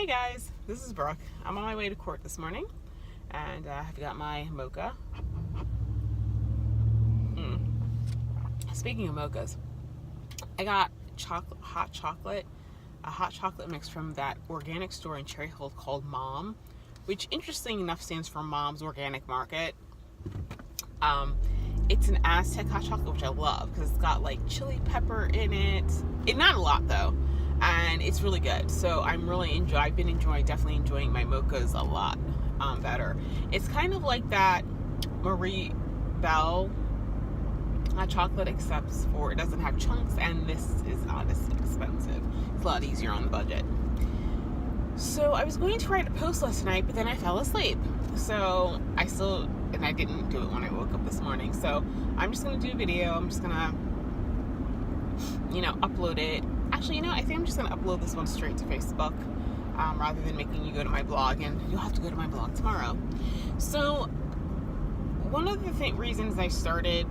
Hey guys, this is Brooke. I'm on my way to court this morning, and I've got my mocha. Speaking of mochas, I got a hot chocolate mix from that organic store in Cherry Hill called Mom, which interesting enough stands for Mom's Organic Market. It's an Aztec hot chocolate, which I love because it's got like chili pepper in it. Not a lot though. And it's really good. So I've been definitely enjoying my mochas a lot better. It's kind of like that Marie Bell hot chocolate, except for it doesn't have chunks, and this is not as expensive. It's a lot easier on the budget. So I was going to write a post last night, but then I fell asleep. So I didn't do it when I woke up this morning. So I'm just going to do a video. I'm just going to, upload it. Actually, I think I'm just going to upload this one straight to Facebook rather than making you go to my blog, and you'll have to go to my blog tomorrow. So one of the reasons I started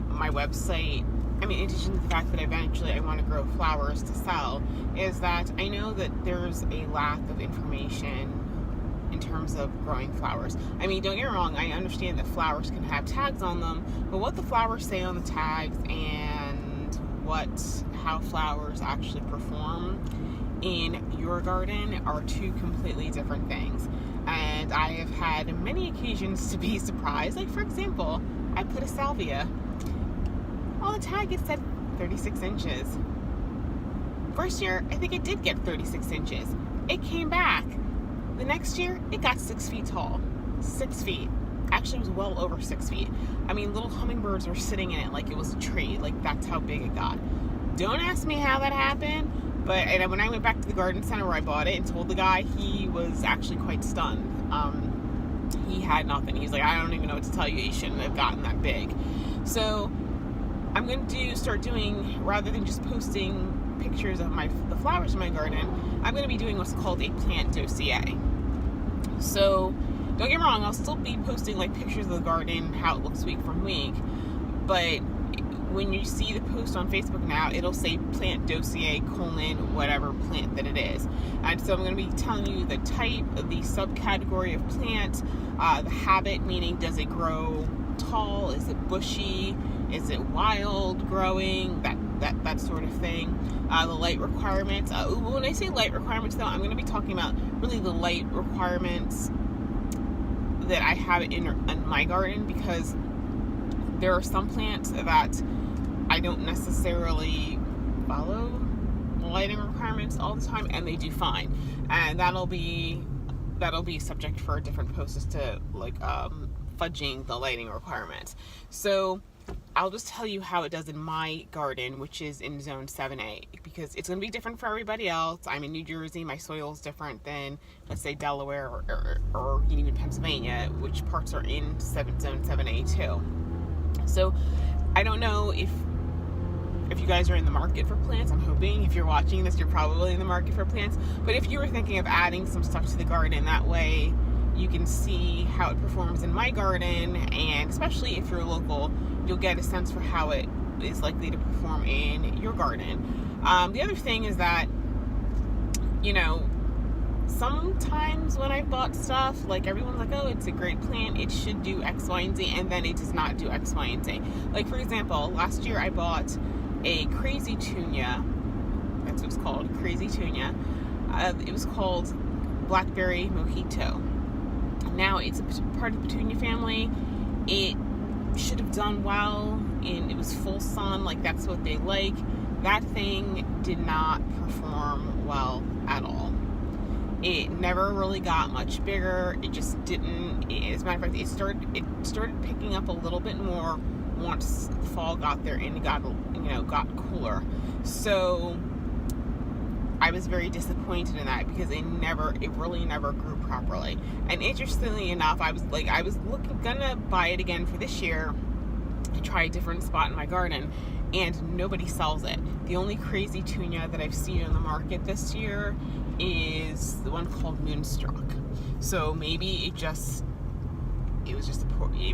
my website, in addition to the fact that eventually I want to grow flowers to sell, is that I know that there's a lack of information in terms of growing flowers. Don't get me wrong, I understand that flowers can have tags on them, but what the flowers say on the tags and how flowers actually perform in your garden are two completely different things. And I have had many occasions to be surprised. Like, for example, I put a salvia. On the tag it said 36 inches. First year, I think it did get 36 inches. It came back. The next year, it got 6 feet tall. 6 feet. Actually, it was well over 6 feet. Little hummingbirds were sitting in it like it was a tree. Like, that's how big it got. Don't ask me how that happened. And when I went back to the garden center where I bought it and told the guy, he was actually quite stunned. He had nothing. He was like, I don't even know what to tell you. You shouldn't have gotten that big. So I'm going to start doing, rather than just posting pictures of the flowers in my garden, I'm going to be doing what's called a plant dossier. So don't get me wrong, I'll still be posting like pictures of the garden, how it looks week from week, but when you see the post on Facebook now, it'll say plant dossier : whatever plant that it is. And so I'm going to be telling you the type, the subcategory of plant, the habit, meaning does it grow tall, is it bushy, is it wild growing, that sort of thing. The light requirements. When I say light requirements, though, I'm going to be talking about really the light requirements that I have in my garden, because there are some plants that I don't necessarily follow the lighting requirements all the time, and they do fine. And that'll be subject for a different post as to fudging the lighting requirements. So I'll just tell you how it does in my garden, which is in zone 7A, because it's going to be different for everybody else. I'm in New Jersey. My soil is different than, let's say, Delaware or even Pennsylvania, which parts are in zone 7A too. So I don't know if you guys are in the market for plants. I'm hoping if you're watching this, you're probably in the market for plants. But if you were thinking of adding some stuff to the garden, that way you can see how it performs in my garden, and especially if you're local, you'll get a sense for how it is likely to perform in your garden. The other thing is that, sometimes when I bought stuff, like, everyone's like, oh, it's a great plant, it should do X, Y, and Z, and then it does not do X, Y, and Z. Like, for example, last year I bought a crazy tunia. That's what it's called, crazy tunia. It was called Blackberry Mojito. Now, it's a part of the petunia family. It should have done well, and it was full sun, like that's what they like. That thing did not perform well at all. It never really got much bigger. It just didn't. As a matter of fact, it started picking up a little bit more once fall got there and it got cooler. So I was very disappointed in that, because it really never grew properly. And interestingly enough, I was gonna buy it again for this year to try a different spot in my garden, and nobody sells it. The only crazy tunia that I've seen in the market this year is the one called Moonstruck. So maybe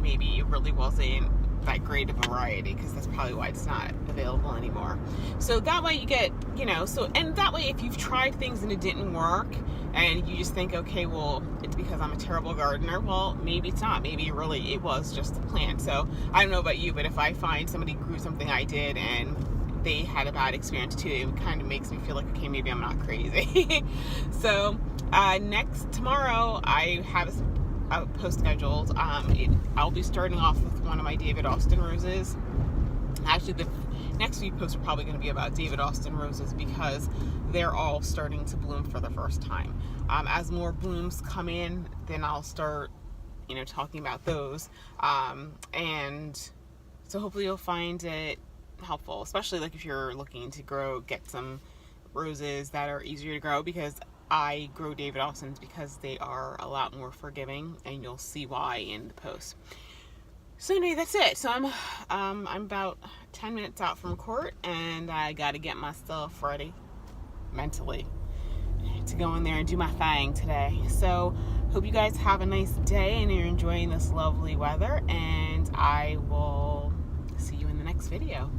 maybe it really wasn't that great of a variety, because that's probably why it's not available anymore. So that way you get, and that way if you've tried things and it didn't work, and you just think, okay, well, it's because I'm a terrible gardener. Well, maybe it's not. Maybe really it was just the plant. So I don't know about you, but if I find somebody grew something I did and they had a bad experience too, it kind of makes me feel like, okay, maybe I'm not crazy. So tomorrow I have a post scheduled. I'll be starting off with one of my David Austin roses. Actually, the next few posts are probably going to be about David Austin roses because they're all starting to bloom for the first time. As more blooms come in, then I'll start, talking about those. And so hopefully you'll find it helpful, especially like if you're looking to get some roses that are easier to grow, because I grow David Austins because they are a lot more forgiving, and you'll see why in the post. So anyway, that's it. So I'm about 10 minutes out from court, and I got to get myself ready mentally to go in there and do my thing today. So hope you guys have a nice day and you're enjoying this lovely weather, and I will see you in the next video.